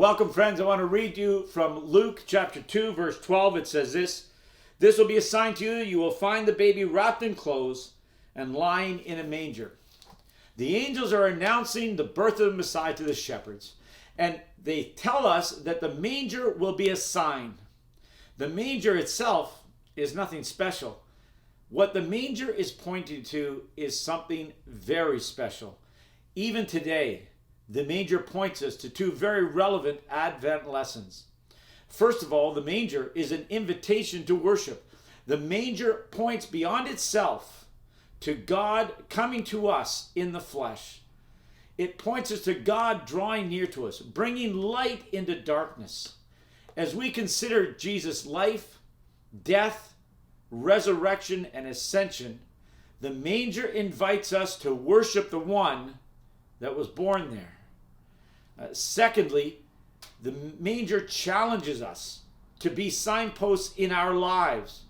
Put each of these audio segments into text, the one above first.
Welcome, friends. I want to read you from Luke chapter 2, verse 12. It says this: "This will be a sign to you. You will find the baby wrapped in clothes and lying in a manger." The angels are announcing the birth of the Messiah to the shepherds. And they tell us that the manger will be a sign. The manger itself is nothing special. What the manger is pointing to is something very special. Even today, the manger points us to two very relevant Advent lessons. First of all, the manger is an invitation to worship. The manger points beyond itself to God coming to us in the flesh. It points us to God drawing near to us, bringing light into darkness. As we consider Jesus' life, death, resurrection, and ascension, the manger invites us to worship the one that was born there. Secondly, the manger challenges us to be signposts in our lives.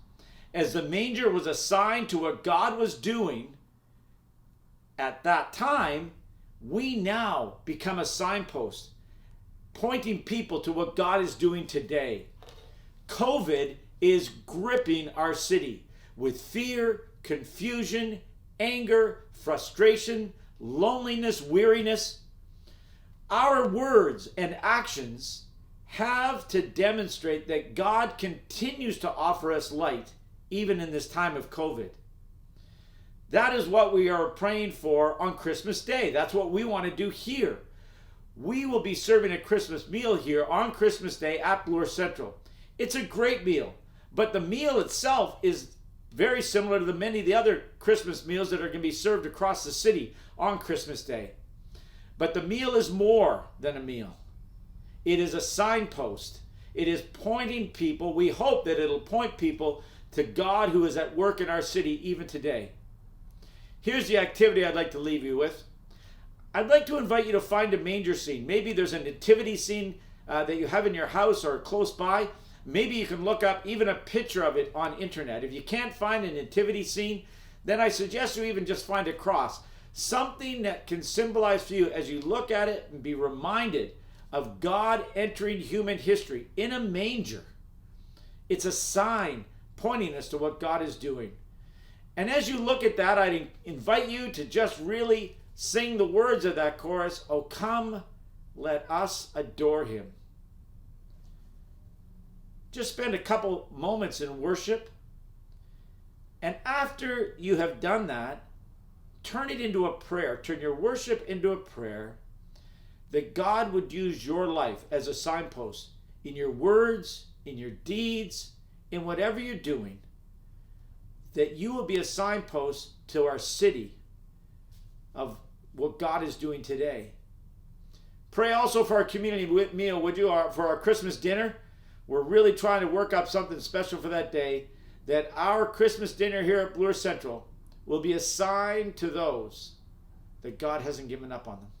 As the manger was a sign to what God was doing at that time, we now become a signpost, pointing people to what God is doing today. COVID is gripping our city with fear, confusion, anger, frustration, loneliness, weariness. Our words and actions have to demonstrate that God continues to offer us light even in this time of COVID. That is what we are praying for on Christmas Day. That's what we want to do here. We will be serving a Christmas meal here on Christmas Day at Bloor Central. It's a great meal, but the meal itself is very similar to the many of the other Christmas meals that are going to be served across the city on Christmas Day. But the meal is more than a meal. It is a signpost. It is pointing people. We hope that it'll point people to God who is at work in our city even today. Here's the activity I'd like to leave you with. I'd like to invite you to find a manger scene. Maybe there's a nativity scene that you have in your house or close by. Maybe you can look up even a picture of it on internet. If you can't find a nativity scene, then I suggest you even just find a cross. Something that can symbolize for you as you look at it and be reminded of God entering human history in a manger. It's a sign pointing us to what God is doing. And as you look at that, I invite you to just really sing the words of that chorus, "Oh, come, let us adore him." Just spend a couple moments in worship. And after you have done that, turn it into a prayer. Turn your worship into a prayer that God would use your life as a signpost in your words, in your deeds, in whatever you're doing, that you will be a signpost to our city of what God is doing today. Pray also for our community meal, would you? For our Christmas dinner. We're really trying to work up something special for that day, that our Christmas dinner here at Bloor Central will be a sign to those that God hasn't given up on them.